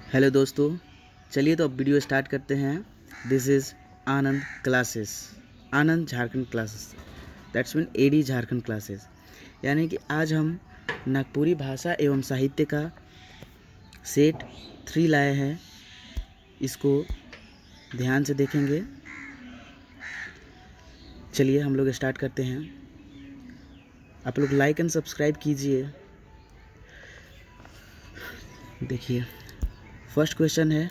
Hello दोस्तों, चलिए तो अब वीडियो स्टार्ट करते हैं। This is Anand classes, Anand Jharkhand classes, that's mean AD Jharkhand classes. यानी कि आज हम नागपुरी भाषा एवं साहित्य का सेट 3 लाए हैं। इसको ध्यान से देखेंगे। चलिए हम लोग स्टार्ट करते हैं। आप लोग लाइक एंड सब्सक्राइब कीजिए। देखिए फर्स्ट क्वेश्चन है।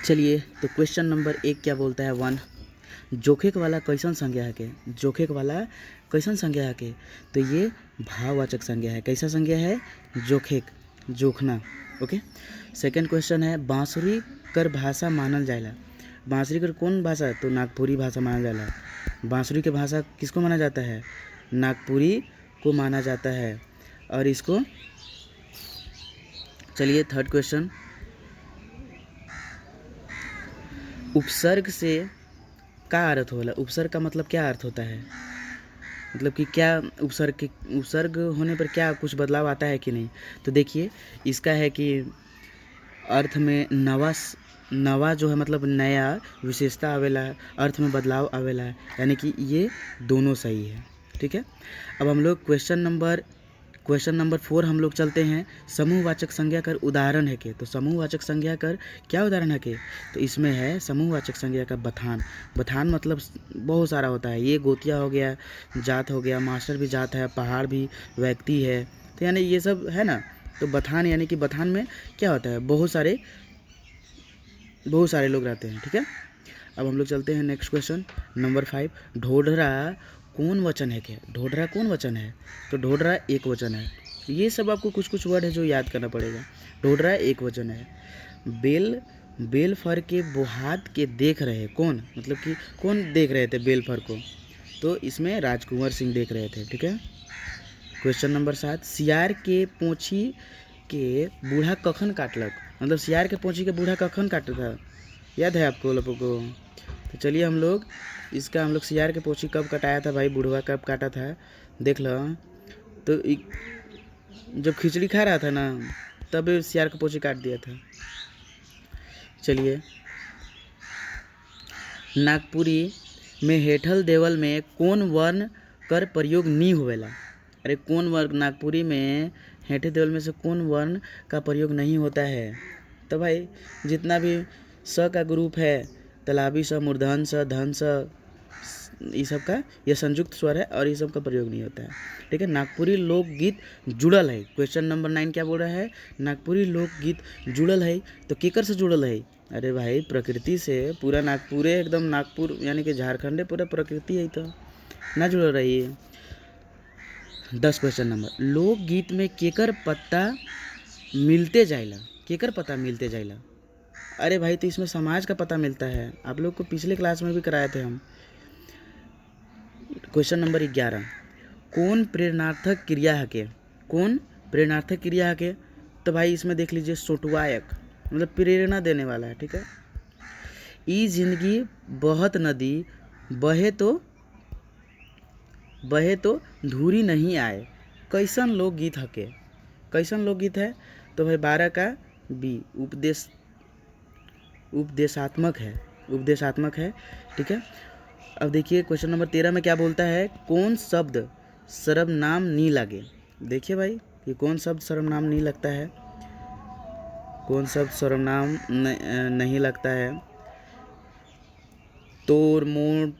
चलिए तो क्वेश्चन नंबर 1 क्या बोलता है। 1, जोखेक वाला कैसन संज्ञा है के। जोखेक वाला कैसन संज्ञा है के, तो ये भाववाचक संज्ञा है। कैसा संज्ञा है? जोखेक, जोखना। ओके। सेकंड क्वेश्चन है, बांसुरी कर भाषा मानल जाएला। बांसुरी कर कौन भाषा? तो नागपुरी भाषा मानल जाला। बांसुरी के भाषा किसको माना जाता है? नागपुरी को माना जाता है। और इसको चलिए थर्ड क्वेश्चन, उपसर्ग से क्या अर्थ होला? उपसर्ग का मतलब क्या अर्थ होता है? मतलब कि क्या उपसर्ग होने पर क्या कुछ बदलाव आता है कि नहीं? तो देखिए इसका है कि अर्थ में नवा जो है मतलब नया विशेषता आवेला, अर्थ में बदलाव आवेला, यानी कि ये दोनों सही है। ठीक है। अब हम लोग क्वेश्चन नंबर 4 हम लोग चलते हैं। समूहवाचक संज्ञा कर उदाहरण है के। तो समूहवाचक संज्ञा कर क्या उदाहरण है के? तो इसमें है समूहवाचक संज्ञा का बथान। बथान मतलब बहुत सारा होता है। ये गोतिया हो गया, जात हो गया, मास्टर भी जात है, पहाड़ भी व्यक्ति है, तो यानी ये सब है ना। तो बथान यानी कि बथान में क्या होता है? बहुत सारे लोग रहते हैं। ठीक है। अब हम लोग चलते हैं नेक्स्ट क्वेश्चन नंबर 5, ढोढरा कौन वचन है क्या? ढोढरा कौन वचन है? तो ढोढरा एक वचन है। ये सब आपको कुछ वर्ड है जो याद करना पड़ेगा। ढोढरा एक वचन है। बेल फर के बोहात के देख रहे कौन? मतलब कि कौन देख रहे थे बेल फर को? तो इसमें राजकुंवर सिंह देख रहे थे। ठीक है। क्वेश्चन नंबर 7, सियार के पोछी के बूढ़ा कखन काटलक। मतलब सियार के पोछी के बूढ़ा कखन काटा था? याद है आपको लोगों को? तो चलिए हम लोग सियार के पोछी कब कटाया था भाई, बूढ़वा कब काटा था देख लो। तो जब खिचड़ी खा रहा था ना, तब सियार के पोछी काट दिया था। चलिए, नागपुरी में हेठल देवल में कौन वर्ण कर प्रयोग नहीं होवेला? अरे कौन वर्ण नागपुरी में हेठे देवल में से कौन वर्ण का प्रयोग नहीं होता है? तो भाई जितना भी स का ग्रुप है, तालाबी स, मूर्धन स, धन स, ये सब का यह संयुक्त स्वर है और ये सब का प्रयोग नहीं होता है। ठीक है। नागपुरी लोकगीत जुड़ल है। क्वेश्चन नंबर 9 क्या बोल रहा है? नागपुरी लोकगीत जुड़ल है। तो केकर से जुड़ल है? अरे भाई प्रकृति से। पूरा नागपुर एकदम, नागपुर यानी कि झारखंड पूरा प्रकृति है, तो ना जुड़ रही है। 10 क्वेश्चन नंबर, लोकगीत में केकर पत्ता मिलते जाइला। केकर पता मिलते जाइला? अरे भाई तो इसमें समाज का पता मिलता है। आप लोग को पिछले क्लास में भी कराए थे हम। क्वेश्चन नंबर 11, कौन प्रेरणार्थक क्रिया है के? कौन प्रेरणार्थक क्रिया है के? तो भाई इसमें देख लीजिए, सोटवायक, मतलब प्रेरणा देने वाला है। ठीक है। ई जिंदगी बहत नदी बहे तो धूरी नहीं आए, कैसन लोकगीत है के? कैसन लोकगीत है? तो भाई 12 का बी, उपदेशात्मक है। ठीक है। अब देखिए क्वेश्चन नंबर 13 में क्या बोलता है, कौन शब्द सर्वनाम नहीं लगे। देखिए भाई कि कौन शब्द सर्वनाम नहीं लगता है, कौन शब्द सर्वनाम नहीं लगता है। तोर, मोट,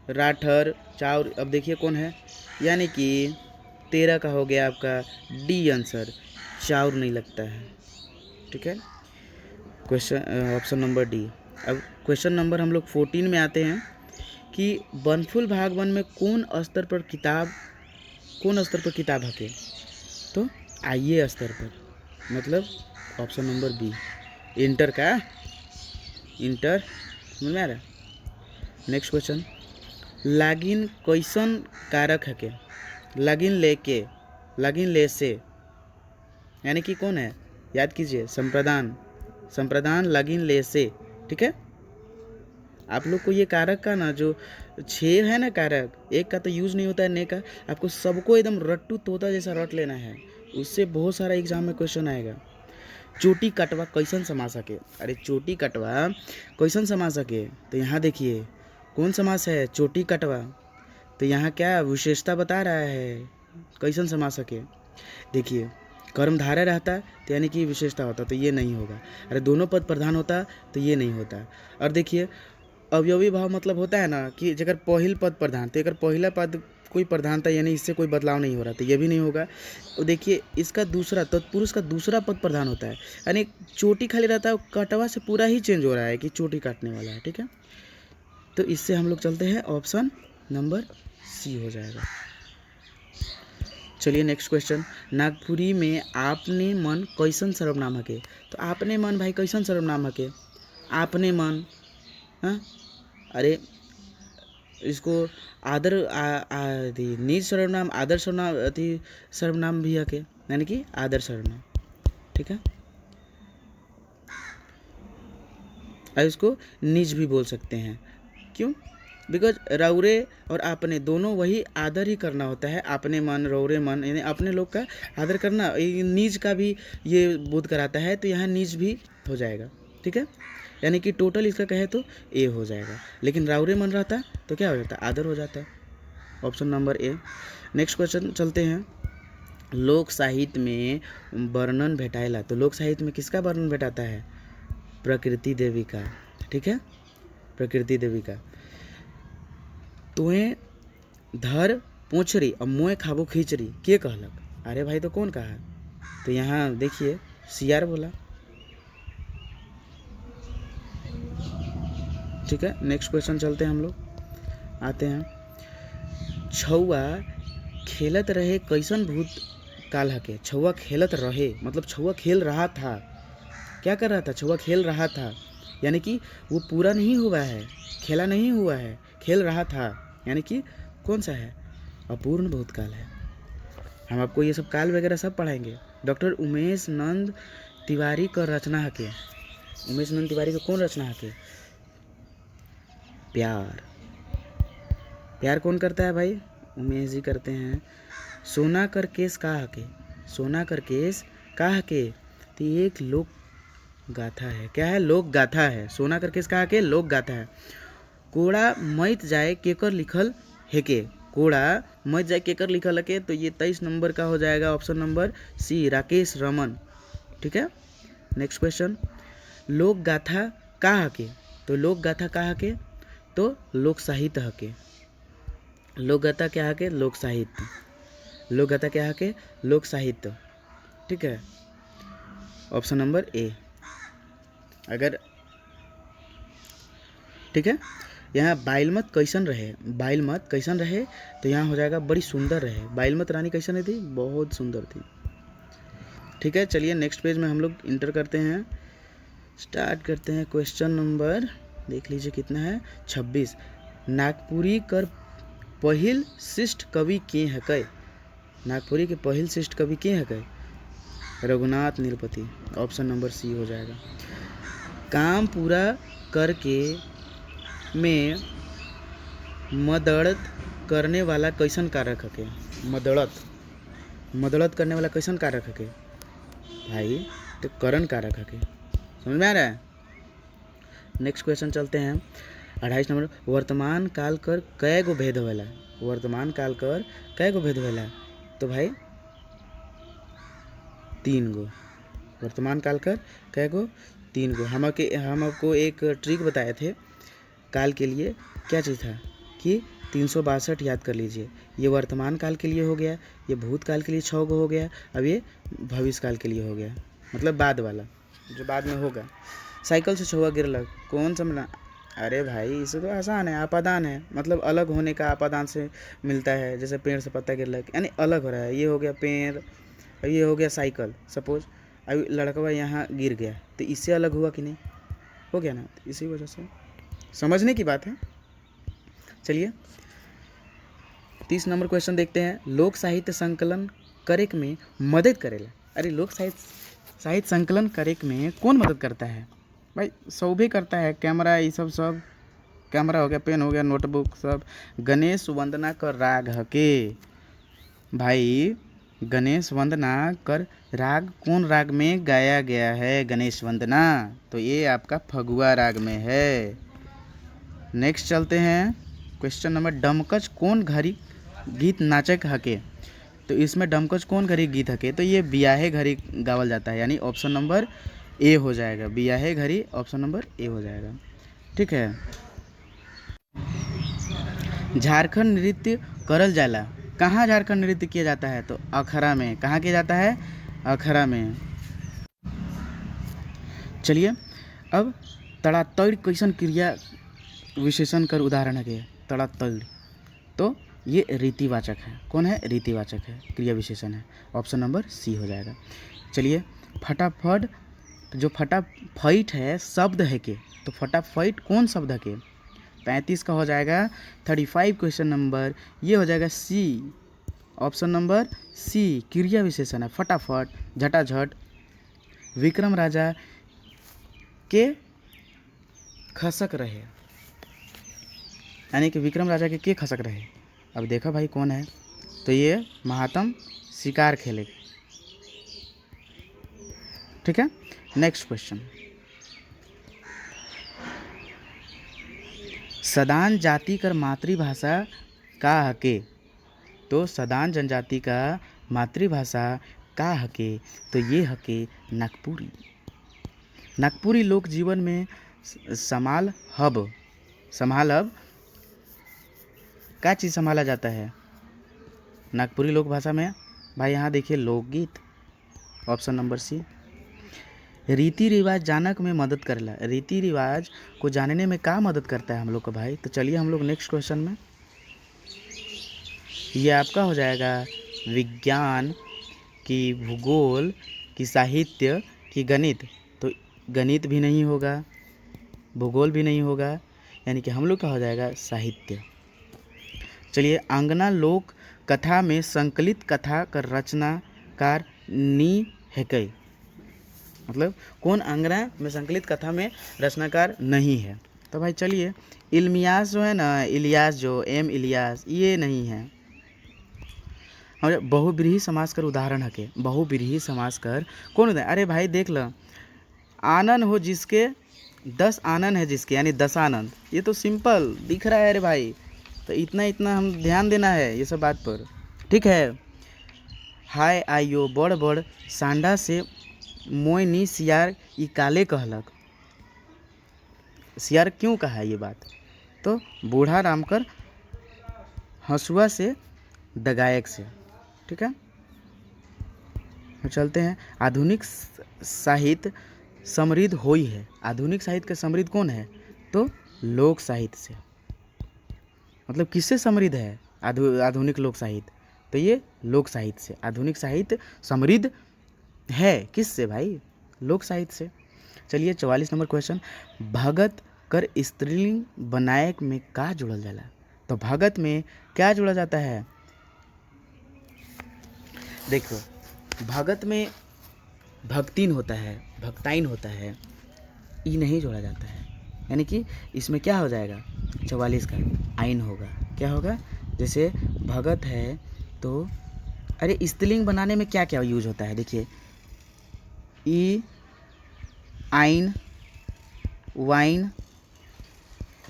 राठर, चाउर। अब देखिए कौन है, यानी कि 13 का हो गया आपका डी आंसर, चाउर नहीं लगता है। ठीक है। Question option number D. अब क्वेश्चन नंबर हम लोग 14 में आते हैं कि बनफुल भागवन में कौन स्तर पर किताब हके? तो आइए स्तर पर, मतलब ऑप्शन नंबर बी, इंटर समझ में आ रहा? नेक्स्ट क्वेश्चन, लागिन कैसन कारक हके? लागिन ले से यानी कि कौन है? याद कीजिए, संप्रदान लागिन ले से। ठीक है। आप लोग को ये कारक का ना जो 6 है ना कारक, एक का तो यूज़ नहीं होता है ने का, आपको सबको एकदम रट्टू तोता जैसा रट लेना है, उससे बहुत सारा एग्जाम में क्वेश्चन आएगा। चोटी कटवा कैसन समास हके, अरे चोटी कटवा कैसन समास हके, तो यहाँ देखिए कौन समास है, चोटी कटवा। तो यहाँ क्या विशेषता बता रहा है, कैसन समास हके। देखिए कर्मधारय रहता तो यानी कि विशेषता होता, तो ये नहीं होगा। अरे दोनों पद प्रधान होता तो ये नहीं होता। और देखिए अवयवी भाव मतलब होता है ना कि जगह पहिल पद प्रधान, तो अगर पहला पद कोई प्रधान था यानी इससे कोई बदलाव नहीं हो रहा, तो ये भी नहीं होगा। और देखिए इसका दूसरा तत्पुरुष का दूसरा पद प्रधान होता है, यानी चोटी खाली रहता है, कटवा से पूरा ही चेंज हो रहा है कि चोटी काटने वाला है। ठीक है, तो इससे हम लोग चलते हैं ऑप्शन नंबर सी हो जाएगा। चलिए नेक्स्ट क्वेश्चन, नागपुरी में आपने मन कैसन सर्वनाम हके। तो आपने मन भाई कैसन सर्वनाम हके, आपने मन, हाँ अरे इसको आदर निज सर्वनाम, आदर सर्वनाम, अति सर्वनाम भी हके, यानी कि आदर सर्वनाम। ठीक है, और इसको निज भी बोल सकते हैं। क्यों, बिकॉज रौरे और आपने दोनों वही आदर ही करना होता है। आपने मन रौरे मन यानी अपने लोग का आदर करना, निज का भी ये बोध कराता है, तो यहाँ निज भी हो जाएगा। ठीक है, यानी कि टोटल इसका कहे तो ए हो जाएगा, लेकिन राउरे मन रहता तो क्या हो जाता, आदर हो जाता है। Option number A. Next question चलते हैं, लोक साहित्य में वर्णन भेटाएला। तो लोक साहित्य में किसका वर्णन भेटाता है, प्रकृति देवी का। ठीक है, प्रकृति देवी का। तुहे धर पोछरी और मोए खाबो खिचड़ी के कहलक, अरे भाई तो कौन कहा, तो यहाँ देखिए सियार बोला। ठीक है, नेक्स्ट क्वेश्चन चलते हैं हम लोग, आते हैं, छौआ खेलत रहे कैसन भूत काल हके। छौआ खेलत रहे मतलब छौआ खेल रहा था, क्या कर रहा था, छौआ खेल रहा था, यानी कि वो पूरा नहीं हुआ है, खेला नहीं हुआ है, खेल रहा था, यानी कि कौन सा है, अपूर्ण भूतकाल है। हम आपको ये सब काल वगैरह सब पढ़ाएंगे। डॉक्टर उमेश नंद तिवारी का रचना हके। उमेश नंद तिवारी का कौन रचना हके, प्यार। प्यार कौन करता है भाई, उमेश जी करते हैं। सोना कर केस का हके, सोना कर केस का हके, तो ये एक लोक गाथा है। क्या है, लोक गाथा है। सोना कर केस का हके, लोक गाथा है। कोड़ा मैत जाए केकर लिखल हेके, कोड़ा मैत जाए केकर लिखल हके, तो ये 23 नंबर का हो जाएगा, option number C, Rakesh Raman. ठीक है, नेक्स्ट क्वेश्चन, लोक गाथा का हके। तो लोक गाथा का हके, तो लोक साहित्य हके। लोक गाथा क्या हके, लोक साहित्य। लोक गाथा क्या हके, लोक साहित्य। ठीक है, ऑप्शन नंबर ए। अगर ठीक है, यहाँ बाइलमत कैसन रहे, बाइलमत कैसन रहे, तो यहाँ हो जाएगा बड़ी सुंदर रहे। बाइलमत रानी कैसन थी, बहुत सुंदर थी। ठीक है, चलिए नेक्स्ट पेज में हम लोग इंटर करते हैं, स्टार्ट करते हैं। क्वेश्चन नंबर देख लीजिए कितना है, 26। नागपुरी कर पहिल शिष्ट कवि के हकै। नागपुरी के पहिल शिष्ट कवि के हकै, रघुनाथ नीलपति। ऑप्शन नंबर सी हो जाएगा। काम पूरा करके में मदद करने वाला कैसन कारक हके, मदद, मदद करने वाला कैसन कारक हके भाई, तो करण कारक हके। समझ में आ रहा है। नेक्स्ट क्वेश्चन चलते हैं, 28 नंबर, वर्तमान काल कर कै गो भेद होला। वर्तमान काल कर कै गो भेद होला, तो भाई 3 गो। वर्तमान काल कर कै गो, 3 गो। हम आपको एक ट्रिक बताए थे काल के लिए, क्या चीज़ था कि 362 याद कर लीजिए। ये वर्तमान काल के लिए हो गया, ये भूतकाल के लिए 6 गो हो गया, अब ये भविष्य काल के लिए हो गया, मतलब बाद वाला जो बाद में होगा। साइकिल से छुआ गिरलक, कौन समझना, अरे भाई इसे तो आसान है, आपादान है, मतलब अलग होने का आपादान से मिलता है। जैसे पेड़ से पत्ता गिरलक यानी अलग हो रहा है, ये हो गया पेड़, ये हो गया साइकिल। सपोज अभी लड़का यहाँ गिर गया, तो इससे अलग हुआ कि नहीं, हो गया ना, तो इसी वजह से समझने की बात है। चलिए 30 नंबर क्वेश्चन देखते हैं, लोक साहित्य संकलन करेक में मदद करेला। अरे लोक साहित्य संकलन करेक में कौन मदद करता है भाई, सौभे करता है, कैमरा ये सब कैमरा हो गया, पेन हो गया, नोटबुक सब। गणेश वंदना कर राग हके भाई, गणेश वंदना कर राग कौन राग में गाया गया है गणेश वंदना? तो ये आपका फगुआ राग में है। नेक्स्ट चलते हैं क्वेश्चन नंबर, डमकच कौन घड़ी गीत नाचक हके? तो इसमें डमकच कौन घड़ी गीत हके? तो ये बियाहे घड़ी गावल जाता है, यानी ऑप्शन नंबर ए हो जाएगा। बियाहे घड़ी ऑप्शन नंबर ए हो जाएगा। ठीक है। झारखंड नृत्य करल जाला, कहाँ झारखंड नृत्य किया जाता है? तो अखरा में। कहाँ किया जाता है? अखरा में। चलिए अब तड़ातड़ कैसन क्रिया विशेषण कर उदाहरण है? तड़ातड़, तो ये रीतिवाचक है। कौन है? रीतिवाचक है, क्रिया विशेषण है। ऑप्शन नंबर सी हो जाएगा। चलिए फटाफट, जो फटाफट है शब्द है के? तो फटाफट कौन शब्द है के? 35 का हो जाएगा 35 क्वेश्चन नंबर, ये हो जाएगा सी। ऑप्शन नंबर सी क्रिया विशेषण है फटाफट, झटाझट। विक्रम राजा के खसक रहे, यानी कि विक्रम राजा के खसक रहे। अब देखा भाई कौन है? तो ये महात्म शिकार खेले। ठीक है। नेक्स्ट क्वेश्चन, सदान जाति कर मातृभाषा का हके? तो सदान जनजाति का मातृभाषा का हके? तो ये हके नागपुरी। नागपुरी लोक जीवन में समाल हब क्या चीज़ संभाला जाता है नागपुरी लोक भाषा में? भाई यहाँ देखिए लोकगीत। Option number C. रीति रिवाज जानक में मदद करेला, रीति रिवाज को जानने में क्या मदद करता है हम लोग को भाई? तो चलिए हम लोग नेक्स्ट क्वेश्चन में, ये आपका हो जाएगा विज्ञान की, भूगोल की, साहित्य की, गणित। तो गणित भी नहीं होगा, भूगोल भी नहीं होगा, यानी कि हम लोग का हो जाएगा साहित्य। चलिए आंगना लोक कथा में संकलित कथा का रचनाकार नी है कई? मतलब कौन आंगना में संकलित कथा में रचनाकार नहीं है? तो भाई चलिए इल्मियास जो है ना, इलियास जो एम इलियास, ये नहीं है। और बहुब्रीही समास कर उदाहरण है के? बहुब्रीही समास कर कौन उदाहरण? अरे भाई देख लो, आनंद हो जिसके 10 आनंद है जिसके, यानी 10 आनंद। ये तो सिंपल दिख रहा है अरे भाई, तो इतना हम ध्यान देना है ये सब बात पर। ठीक है। हाय आइयो बड़ बड़ सांडा से मोयनी सियार ई काले कहलक। सियार क्यों कहा है ये बात? तो बूढ़ा रामकर हंसुआ से दगायक से। ठीक है। तो चलते हैं, आधुनिक साहित्य समृद्ध होई है। आधुनिक साहित्य का समृद्ध कौन है? तो लोक साहित्य से। मतलब किससे समृद्ध है आधुनिक लोक साहित्य? तो ये लोक साहित्य से। आधुनिक साहित्य समृद्ध है किससे भाई? लोक साहित्य से। चलिए 44 नंबर क्वेश्चन, भगत कर स्त्रीलिंग बनायक में का जुड़ल जाला? तो भगत में क्या जुड़ा जाता है? देखो भगत में भक्तिन होता है, भक्ताइन होता है, ई नहीं जोड़ा जाता है, यानी कि इसमें क्या हो जाएगा? 44 का आइन होगा। क्या होगा? जैसे भगत है तो अरे स्त्रीलिंग बनाने में क्या क्या यूज होता है? देखिए ई, आइन, वाइन,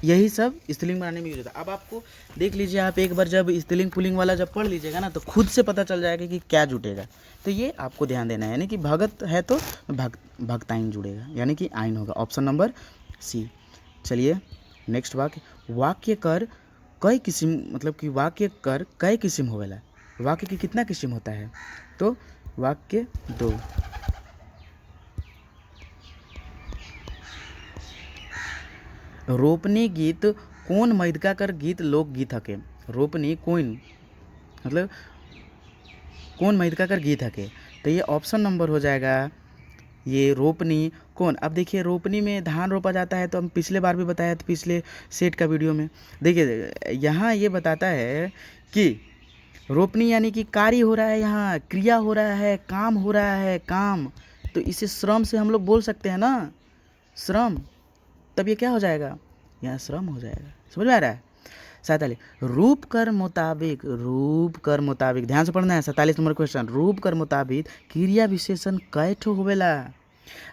यही सब स्त्रीलिंग बनाने में यूज होता है। अब आपको देख लीजिए, आप एक बार जब स्त्रीलिंग पुल्लिंग वाला जब पढ़ लीजिएगा ना, तो खुद से पता चल जाएगा कि क्या जुटेगा। तो ये आपको ध्यान देना है, यानी कि भगत है तो भक्ताइन जुड़ेगा, यानी कि आइन होगा। Option number C. चलिए नेक्स्ट वाक्य, वाक्य कर कई किस्म, मतलब कि वाक्य कर कई किस्म होवेला? वाक्य की कितना किस्म होता है? तो वाक्य 2। रोपनी गीत कौन मैदका कर गीत लोकगीत हके? रोपनी कौन, मतलब कौन मैदका कर गीत हके? तो ये ऑप्शन नंबर हो जाएगा ये रोपनी कौन। अब देखिए रोपनी में धान रोपा जाता है, तो हम पिछले बार भी बताया था, पिछले सेट का वीडियो में। देखिए यहाँ ये बताता है कि रोपनी यानी कि कार्य हो रहा है, यहाँ क्रिया हो रहा है, काम हो रहा है, काम। तो इसे श्रम से हम लोग बोल सकते हैं ना, श्रम। तब ये क्या हो जाएगा? यहाँ श्रम हो जाएगा। समझ में आ रहा है। 47 रूप कर मुताबिक ध्यान से पढ़ना है। 47 नंबर क्वेश्चन, रूप कर मुताबिक क्रिया विशेषण कै ठो होवेला।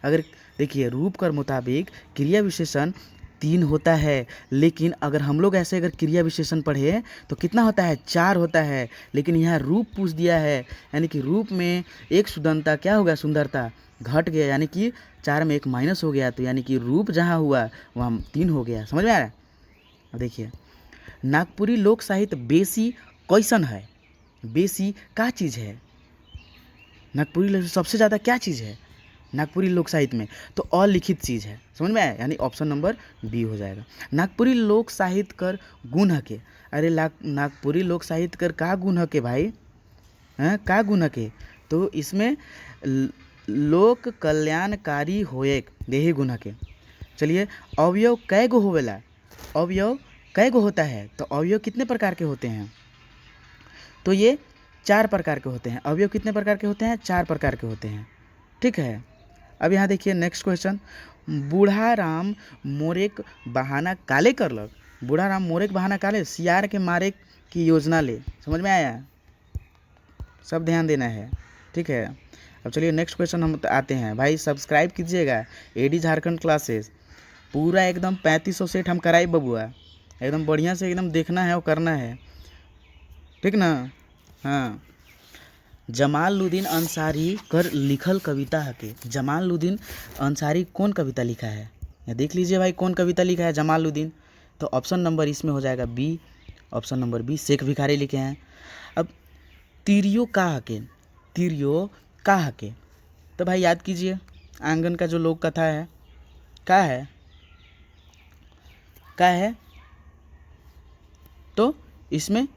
अगर देखिए रूप कर मुताबिक क्रिया विशेषण 3 होता है, लेकिन अगर हम लोग ऐसे अगर क्रिया विशेषण पढ़े तो कितना होता है, 4 होता है। लेकिन यहाँ रूप पूछ दिया है, यानी कि रूप में एक सुंदरता क्या हो गया, सुंदरता घट गया, यानी कि 4 में एक माइनस हो गया, तो यानी कि रूप जहाँ हुआ वहाँ 3 हो गया। समझ में आ रहा है। अब देखिए नागपुरी लोक साहित्य बेसी कैसन है। बेसी क्या चीज़ है, नागपुरी सबसे ज़्यादा क्या चीज़ है नागपुरी लोक साहित्य में, तो अलिखित चीज़ है। समझ में आया, यानी ऑप्शन नंबर बी हो जाएगा। नागपुरी लोक साहित्य कर गुण हके। अरे नागपुरी लोक साहित्य कर का गुण हके भाई, हैं का गुण हके, तो इसमें लोक कल्याणकारी होएक यही गुण हके। चलिए अवयव कै गो होवेला, अवयव कै गो होता है, तो अवयव कितने प्रकार के होते हैं, तो ये 4 प्रकार के होते हैं। अवयव कितने प्रकार के होते हैं, 4 प्रकार के होते हैं। ठीक है। अब यहाँ देखिए नेक्स्ट क्वेश्चन, बूढ़ा राम मोरेक बहाना काले करलक। बूढ़ा राम मोरेक बहाना काले, सियार के मारे की योजना ले। समझ में आया, सब ध्यान देना है। ठीक है। अब चलिए नेक्स्ट क्वेश्चन हम आते हैं। भाई सब्सक्राइब कीजिएगा एडी झारखंड क्लासेस, पूरा एकदम 3500 सेट हम कराई बबुआ, एकदम बढ़िया से एकदम देखना है और करना है, ठीक ना। हाँ, जमालुद्दीन अंसारी कर लिखल कविता हके। जमालुद्दीन अंसारी कौन कविता लिखा है, या देख लीजिए भाई कौन कविता लिखा है जमालुद्दीन, तो ऑप्शन नंबर इसमें हो जाएगा B, option number B Sheikh Bhikhari लिखे हैं। अब तिरियो का हके, तिरियो का हके, तो भाई याद कीजिए आंगन का जो लोक कथा है, क्या है, क्या है, तो इसमें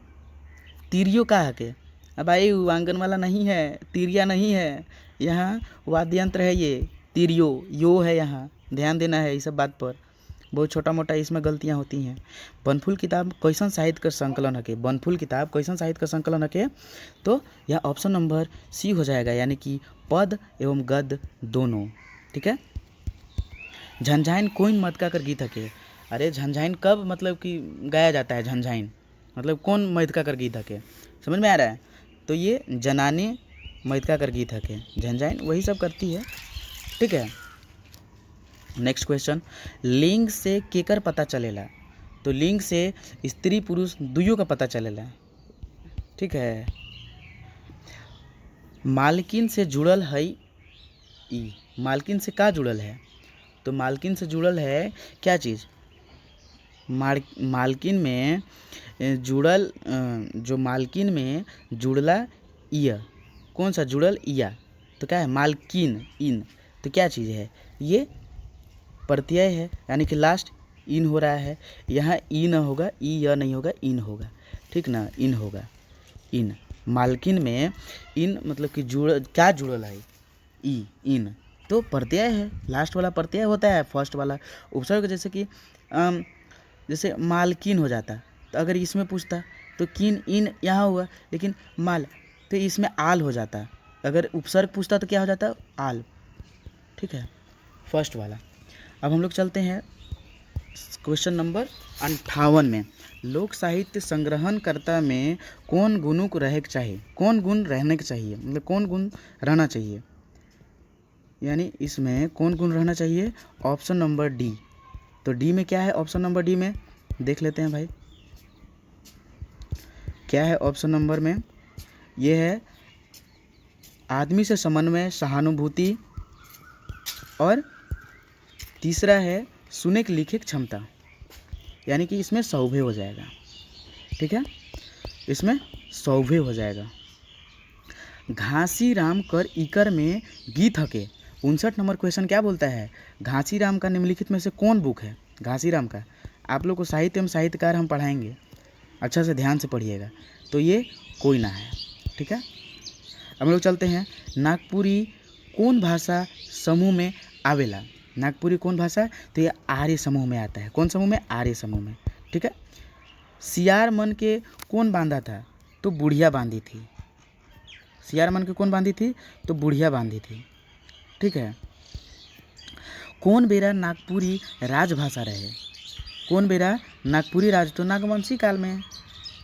तिरियो का हके। अब भाई आंगन वाला नहीं है, तिरिया नहीं है, यहाँ वाद्य यंत्र है, ये तिरियो यो है, यहाँ ध्यान देना है इस सब बात पर, बहुत छोटा मोटा इसमें गलतियाँ होती हैं। बनफूल किताब कैसन साहित्य का संकलन हके, बनफूल किताब कैसन साहित्य का संकलन हके, तो यह ऑप्शन नंबर सी हो जाएगा, यानी कि पद एवं गद्य दोनों। ठीक है। झंझाइन कौन मटका कर गीत हके। अरे झंझाइन कब मतलब कि गाया जाता है, झंझाइन मतलब कौन मैथका कर गीत हके, समझ में आ रहा है, तो ये जनानी मैथका कर गीत हके, झंझाइन वही सब करती है। ठीक है। नेक्स्ट क्वेश्चन, लिंग से केकर पता चलेला, तो लिंग से स्त्री पुरुष दुइयों का पता चलेला। ठीक है। मालकिन से जुड़ल है ई, मालकिन से का जुड़ल है, तो मालकिन से जुड़ल है क्या चीज़, मालकिन में जुड़ल, जो मालकिन में जुड़ला इया, कौन सा जुड़ल इया, तो क्या है मालकिन इन, तो क्या चीज़ है, ये प्रत्यय है, यानी कि लास्ट इन हो रहा है, यहाँ ई न होगा, ई या नहीं होगा, इन होगा। ठीक ना, इन होगा, इन मालकिन में इन मतलब कि जुड़ क्या जुड़ल है, ई इन, तो प्रत्यय है, लास्ट वाला प्रत्यय होता है, फर्स्ट वाला उपसर्ग, जैसे कि जैसे मालकिन हो जाता, तो अगर इसमें पूछता तो किन इन यहाँ हुआ, लेकिन माल तो इसमें आल हो जाता, अगर उपसर्ग पूछता तो क्या हो जाता, आल। ठीक है, फर्स्ट वाला। अब हम लोग चलते हैं क्वेश्चन नंबर 58 में, लोक साहित्य संग्रहणकर्ता में कौन गुणों को रहे के चाहिए, कौन गुण रहने के चाहिए, मतलब कौन गुण रहना चाहिए, यानी इसमें कौन गुण रहना चाहिए, ऑप्शन नंबर डी। तो डी में क्या है, ऑप्शन नंबर डी में देख लेते हैं भाई क्या है ऑप्शन नंबर में, ये है आदमी से समन्वय, सहानुभूति, और तीसरा है सुने की लिखे की क्षमता, यानी कि इसमें सौभे हो जाएगा। ठीक है, इसमें सौभे हो जाएगा। घासी राम कर इकर में गीत हके। 59 नंबर क्वेश्चन क्या बोलता है, घासी राम का निम्नलिखित में से कौन बुक है, घासी राम का, आप लोग को साहित्य एवं साहित्यकार हम पढ़ाएंगे, अच्छा से ध्यान से पढ़िएगा, तो ये कोई ना है। ठीक है। अब हम लोग चलते हैं, नागपुरी कौन भाषा समूह में आवेला, नागपुरी कौन भाषा, तो ये आर्य समूह में आता है, कौन समूह में, आर्य समूह में। ठीक है। सियार मन के कौन बांधा था, तो बुढ़िया बांधी थी, सियार मन के कौन बांधी थी, तो बुढ़िया बांधी थी। ठीक है। कौन बेरा नागपुरी राजभाषा रहे, कौन बेरा नागपुरी राज तो नागवंशी काल में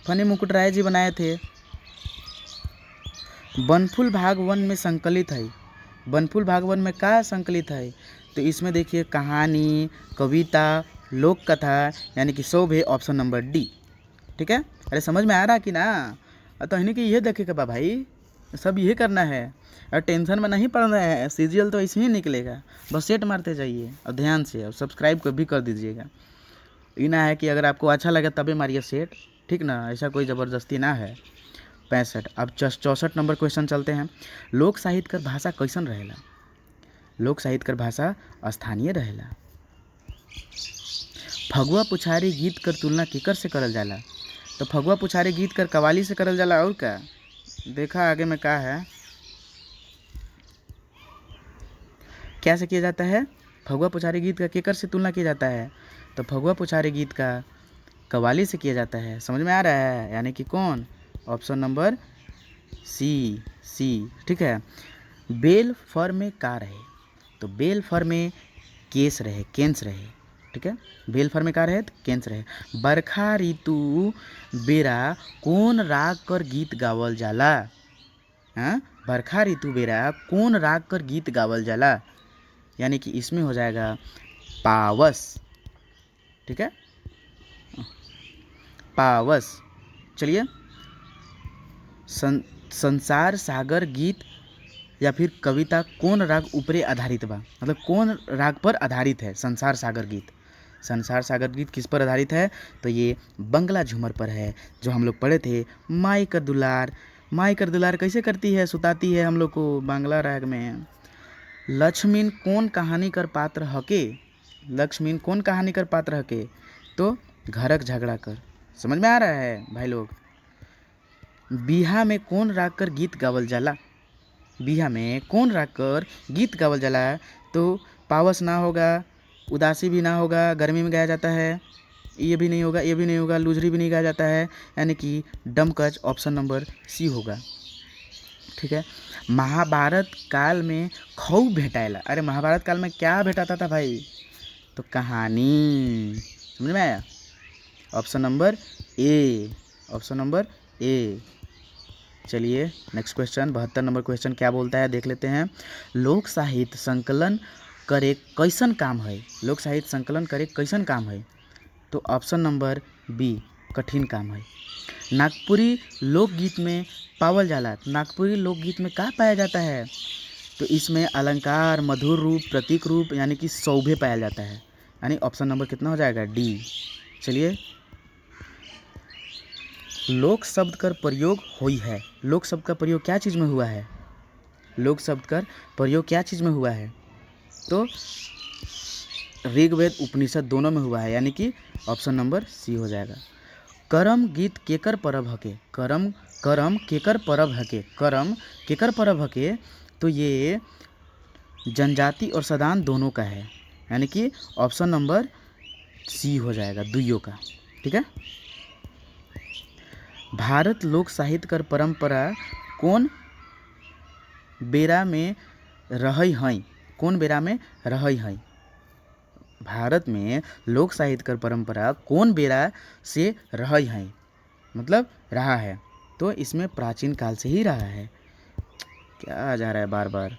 फनी मुकुट राय जी बनाए थे। बनफूल भाग वन में संकलित है, बनफूल भाग वन में क्या संकलित है, तो इसमें देखिए कहानी, कविता, लोक कथा यानी कि सब है ऑप्शन नंबर डी। ठीक है, अरे समझ में आ रहा कि ना? तो इन्हीं की ये देखेगा बा भाई, सब यही करना है और टेंशन में नहीं पड़ रहे हैं। सीरियल तो ऐसे ही निकलेगा, बस सेट मारते जाइए और ध्यान से, और सब्सक्राइब को भी कर दीजिएगा। ये ना है कि अगर आपको अच्छा लगे तभी मारिए सेट, ठीक ना, ऐसा कोई ज़बरदस्ती ना है। 65। अब 64 नंबर क्वेश्चन चलते हैं। लोक साहित्य कर भाषा कैसन रहेला? लोक साहित्य कर भाषा स्थानीय रहेला। फगुआ पुछारी गीत कर तुलना केकर से करल जाला? तो फगुआ पुछारी गीत कर कवाली से करल जाला। और क्या देखा आगे में क्या है, क्या से किया जाता है? फगुआ पुछारी गीत का केकर से तुलना किया जाता है? तो फगुआ पुछारी गीत का कवाली से किया जाता है। समझ में आ रहा है? यानी कि कौन? Option number C. ठीक है। बेल फर में का रहे? तो बेल फर में केस रहे, केंस रहे। ठीक है, बेल फर में का रहे? तो केंस रहे। बरखा ऋतु बेरा कौन राग कर गीत गावल जाला? हाँ, बरखा ऋतु बेरा कौन राग कर गीत गावल जाला? यानी कि इसमें हो जाएगा पावस। ठीक है, पावस। चलिए, संसार सागर गीत या फिर कविता कौन राग ऊपरे आधारित बा? मतलब कौन राग पर आधारित है संसार सागर गीत? संसार सागर गीत किस पर आधारित है? तो ये बंगला झूमर पर है, जो हम लोग पढ़े थे। माई कर दुलार, माई कर दुलार कैसे करती है? सुताती है हम लोग को बांग्ला राग में। लक्ष्मीन कौन कहानी कर पात्र हके? लक्ष्मीन कौन कहानी कर पात्र हके? तो घरक झगड़ा कर। समझ में आ रहा है भाई लोग? बिहा में कौन राग कर गीत गावल जाला? बिहा में कौन राग कर गीत गावल जाला? तो पावस ना होगा, उदासी भी ना होगा, गर्मी में गाया जाता है, ये भी नहीं होगा, ये भी नहीं होगा, लुजरी भी नहीं गाया जाता है, यानी कि डमकच ऑप्शन नंबर सी होगा। ठीक है। महाभारत काल में खऊ भेटाएला। अरे महाभारत काल में क्या भेटाता था भाई? तो कहानी। समझ में आया? Option number A, option number A. चलिए नेक्स्ट क्वेश्चन, 72 नंबर क्वेश्चन क्या बोलता है देख लेते हैं। लोक साहित्य संकलन करे कैसन काम है? लोक साहित्य संकलन करे कैसन काम है? तो ऑप्शन नंबर बी, कठिन काम है। नागपुरी लोकगीत में पावल जाला। नागपुरी लोकगीत में क्या पाया जाता है? तो इसमें अलंकार, मधुर रूप, प्रतीक रूप यानी कि सौभे पाया जाता है। यानी ऑप्शन नंबर कितना हो जाएगा? डी। चलिए, लोक शब्द कर प्रयोग हुई है। लोक शब्द का प्रयोग क्या चीज़ में हुआ है? लोक शब्द का प्रयोग क्या चीज़ में हुआ है? तो ऋग्वेद उपनिषद दोनों में हुआ है, यानी कि ऑप्शन नंबर सी हो जाएगा। करम गीत केकर परब हके? करम केकर परब हके? करम केकर परब हके? तो ये जनजाति और सदान दोनों का है, यानी कि ऑप्शन नंबर सी हो जाएगा, दुइयों का। ठीक है। भारत लोक साहित्य कर परंपरा कौन बेरा में रहई हई? कौन बेरा में रहई हई? भारत में लोक साहित्य कर परंपरा कौन बेरा से रहई हई, मतलब रहा है? तो इसमें प्राचीन काल से ही रहा है। क्या आ जा रहा है बार बार?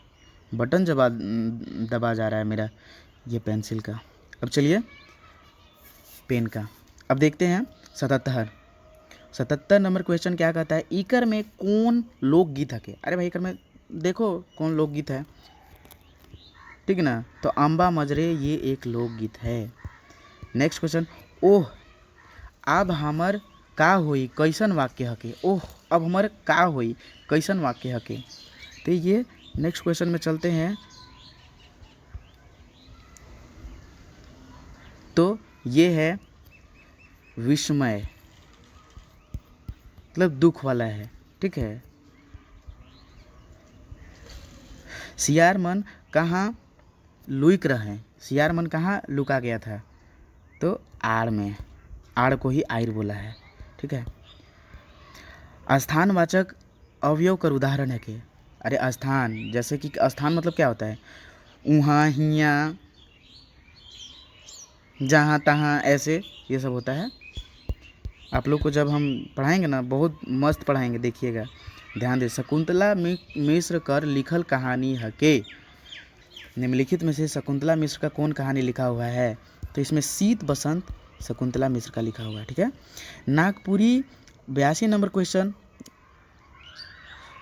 बटन दबा जा रहा है मेरा ये पेंसिल का। अब चलिए पेन का। अब देखते हैं 77 नंबर क्वेश्चन क्या कहता है? इकर में कौन लोकगीत है? अरे भाई इकर में देखो कौन लोकगीत है, ठीक ना? तो अम्बा मजरे ये एक लोकगीत है। नेक्स्ट क्वेश्चन, ओह अब हमर का होई कैसन वाक्य हके? ओह अब हमर का होई कैसन वाक्य हके? तो ये नेक्स्ट क्वेश्चन में चलते हैं। तो ये है विस्मय, मतलब दुख वाला है। ठीक है। सियार मन कहाँ लुक रहे? सियार मन कहाँ लुका गया था? तो आड़ में, आड़ को ही आयर बोला है। ठीक है। स्थानवाचक अवयव कर उदाहरण है के? अरे स्थान, जैसे कि स्थान मतलब क्या होता है? उहाँ, हियाँ, जहाँ तहाँ ऐसे ये सब होता है। आप लोग को जब हम पढ़ाएंगे ना बहुत मस्त पढ़ाएंगे, देखिएगा ध्यान दे। शकुंतला मिश्र कर लिखल कहानी है के, निम्नलिखित में से शकुंतला मिश्र का कौन कहानी लिखा हुआ है? तो इसमें शीत बसंत शकुंतला मिश्र का लिखा हुआ है। ठीक है। नागपुरी 82 नंबर क्वेश्चन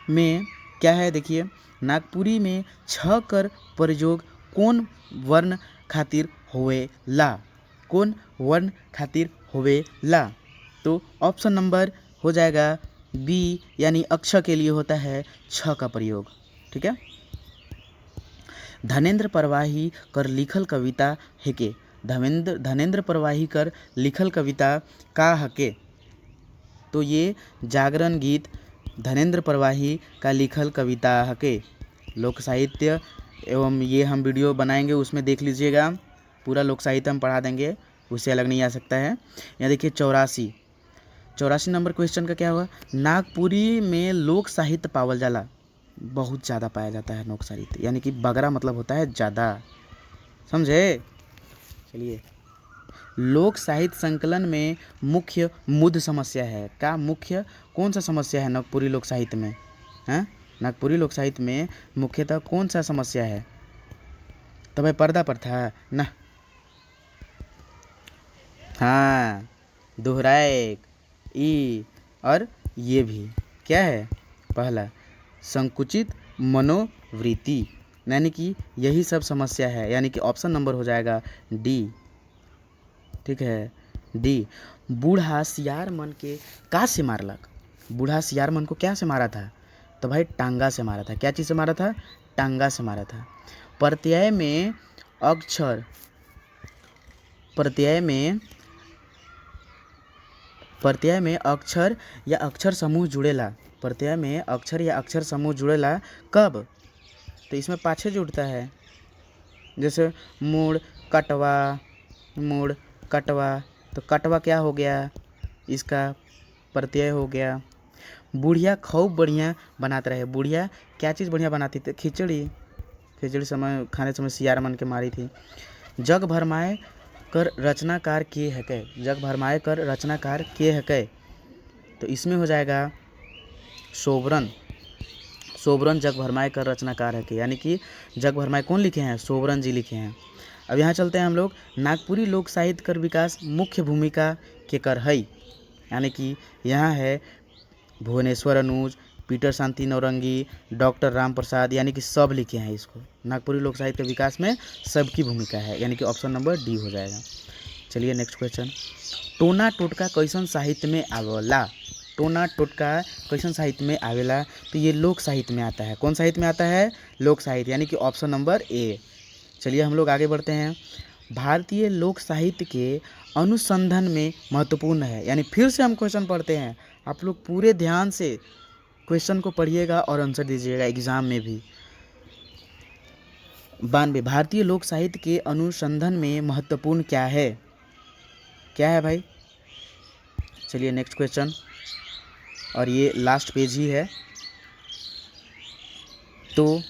में क्या है देखिए, नागपुरी में छ कर प्रयोग कौन वर्ण खातिर होवेला? कौन वर्ण खातिर होवेला? तो ऑप्शन नंबर हो जाएगा बी, यानी अक्षर के लिए होता है छ का प्रयोग। ठीक है। धनेंद्र प्रवाही कर लिखल कविता हेके, धनेंद्र प्रवाही कर लिखल कविता का हके? तो ये जागरण गीत धनेंद्र प्रवाही का लिखल कविता हके। लोक साहित्य एवं ये हम वीडियो बनाएंगे उसमें देख लीजिएगा, पूरा लोक साहित्य हम पढ़ा देंगे, उससे अलग नहीं आ सकता है। यहाँ देखिए 84 नंबर क्वेश्चन का क्या हुआ? नागपुरी में लोक साहित्य पावल जाला, बहुत ज़्यादा पाया जाता है लोक साहित्य, यानी कि बगरा मतलब होता है ज़्यादा, समझे? चलिए, लोक साहित्य संकलन में मुख्य मुद्द समस्या है का? मुख्य कौन सा समस्या है नागपुरी लोक साहित्य में? हैं, नागपुरी लोक साहित्य में मुख्यतः कौन सा समस्या है? तो भाई पर्दा पर था ना। हाँ, दोहराए ई और ये भी क्या है? पहला संकुचित मनोवृत्ति, यानी कि यही सब समस्या है, यानी कि ऑप्शन नंबर हो जाएगा डी। ठीक है, डी। बूढ़ा सियार मन के का से मारलक? बूढ़ा सियार मन को क्या से मारा था? तो भाई टांगा से मारा था। क्या चीज़ से मारा था? टांगा से मारा था। प्रत्यय में अक्षर, प्रत्यय में अक्षर या अक्षर समूह जुड़ेला, प्रत्यय में अक्षर या अक्षर समूह जुड़ेला कब? तो इसमें पाछे जुड़ता है, जैसे मूड़ कटवा, मूड़ कटवा, तो कटवा क्या हो गया? इसका प्रत्यय हो गया। बुढ़िया खूब बढ़िया बनाते रहे, बुढ़िया क्या चीज़ बढ़िया बनाती थी? खिचड़ी, खिचड़ी समय खाने समय सियार मन के मारी थी। जग भरमाए कर रचनाकार के है कै? जग भरमाए कर रचनाकार के है कै? तो इसमें हो जाएगा सोबरन, सोबरन जग भरमाए कर रचनाकार है के, यानी कि जग भरमाए कौन लिखे हैं? सोबरन जी लिखे हैं। अब यहाँ चलते हैं हम लोग, नागपुरी लोक साहित्य कर विकास मुख्य भूमिका के कर है, यानी कि यहाँ है भुवनेश्वर अनुज, पीटर शांति नौरंगी, डॉक्टर राम प्रसाद, यानी कि सब लिखे हैं इसको। नागपुरी लोक साहित्य के विकास में सबकी भूमिका है, यानी कि ऑप्शन नंबर डी हो जाएगा। चलिए नेक्स्ट क्वेश्चन, टोना टोटका कैसन साहित्य में आवेला? टोना टोटका कैसन साहित्य में आवेला? तो ये लोक साहित्य में आता है। कौन साहित्य में आता है? लोक साहित्य, यानी कि ऑप्शन नंबर ए। चलिए हम लोग आगे बढ़ते हैं। भारतीय लोक साहित्य के अनुसंधान में महत्वपूर्ण है, यानी फिर से हम क्वेश्चन पढ़ते हैं, आप लोग पूरे ध्यान से क्वेश्चन को पढ़िएगा और आंसर दीजिएगा एग्जाम में भी। 92, भारतीय लोक साहित्य के अनुसंधान में महत्वपूर्ण क्या है? क्या है भाई? चलिए नेक्स्ट क्वेश्चन, और ये लास्ट पेज ही है, तो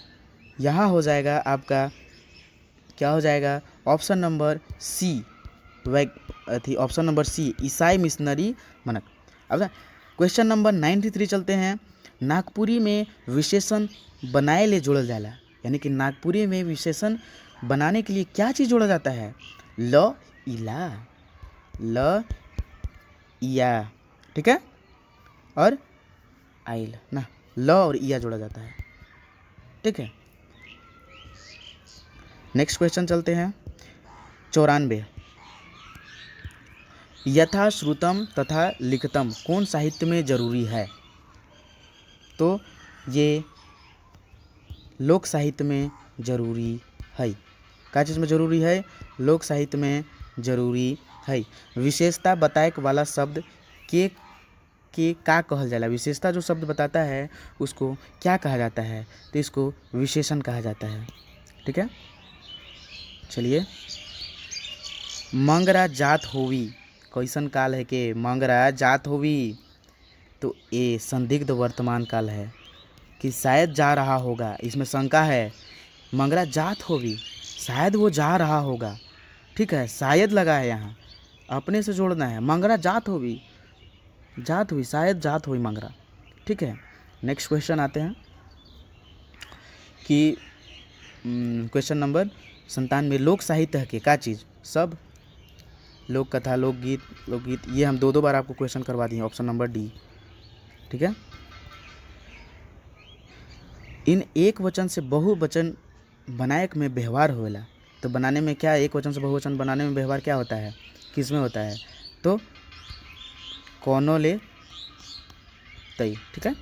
यहाँ हो जाएगा आपका, क्या हो जाएगा? Option number C, option number C, ईसाई मिशनरी मनक। अब क्वेश्चन नंबर 93 चलते हैं। नागपुरी में विशेषण बनाए ले जोड़ल जाला, यानी कि नागपुरी में विशेषण बनाने के लिए क्या चीज़ जोड़ा जाता है? ल इला, ल इया, ठीक है, और आइल ना, ल और इया जोड़ा जाता है। ठीक है, नेक्स्ट क्वेश्चन चलते हैं। 94, यथा श्रुतम तथा लिखितम कौन साहित्य में जरूरी है? तो ये लोक साहित्य में जरूरी है। क्या चीज़ में जरूरी है? लोक साहित्य में जरूरी है। विशेषता बताए वाला शब्द के का कहल जाला? विशेषता जो शब्द बताता है उसको क्या कहा जाता है? तो इसको विशेषण कहा जाता है। ठीक है, चलिए, मंगरा जात होवी कैसन काल है के? मंगरा जात होवी, तो ये संदिग्ध वर्तमान काल है कि शायद जा रहा होगा, इसमें शंका है। मंगरा जात होवी, शायद वो जा रहा होगा, ठीक है, शायद लगा है यहाँ, अपने से जोड़ना है। मंगरा जात हुई, शायद जात हुई मंगरा। ठीक है, नेक्स्ट क्वेश्चन आते हैं कि क्वेश्चन नंबर 97, लोक साहित्य है क्या चीज़? सब लोक कथा, लोकगीत, ये हम दो बार आपको क्वेश्चन करवा दिए, ऑप्शन नंबर डी। ठीक है, इन एक वचन से बहुवचन बनायक में व्यवहार होवेला। तो बनाने में क्या, एक वचन से बहुवचन बनाने में व्यवहार क्या होता है, किस में होता है? तो कौनो ले तई। ठीक है,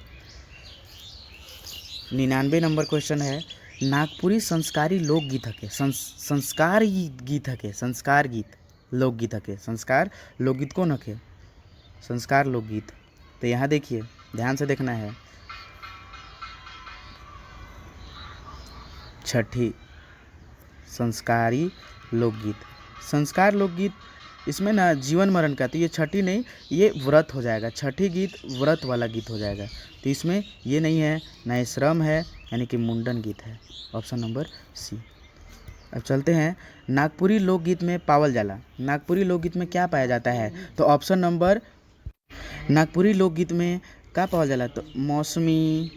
99 नंबर क्वेश्चन है, नागपुरी संस्कारी लोकगीत हके, संस्कार गीत हके, संस्कार गीत लोकगीत हके, संस्कार लोकगीत कौन हके? संस्कार लोकगीत। तो यहाँ देखिए, ध्यान से देखना है, छठी संस्कारी लोकगीत। संस्कार लोकगीत, इसमें ना जीवन मरण का, तो ये छठी नहीं, ये व्रत हो जाएगा। छठी गीत व्रत वाला गीत हो जाएगा, तो इसमें ये नहीं है, ना ये श्रम है, यानी कि मुंडन गीत है, ऑप्शन नंबर सी। अब चलते हैं, नागपुरी लोकगीत में पावल जाला, नागपुरी लोकगीत में क्या पाया जाता है? तो ऑप्शन नंबर, नागपुरी लोकगीत में क्या पावल जाला? तो मौसमी,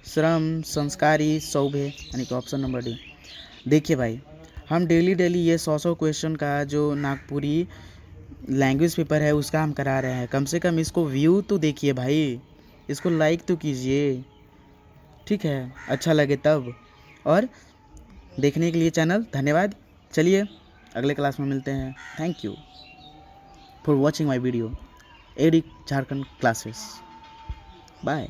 श्रम, संस्कारी, सौभे, यानी कि ऑप्शन नंबर डी। देखिए भाई, हम डेली ये 100 क्वेश्चन का जो नागपुरी लैंग्वेज पेपर है उसका हम करा रहे हैं। कम से कम इसको व्यू तो देखिए भाई, इसको लाइक तो कीजिए। ठीक है, अच्छा लगे तब। और देखने के लिए चैनल धन्यवाद। चलिए अगले क्लास में मिलते हैं। Thank you for watching my video, एडिक झारखंड क्लासेस। बाय।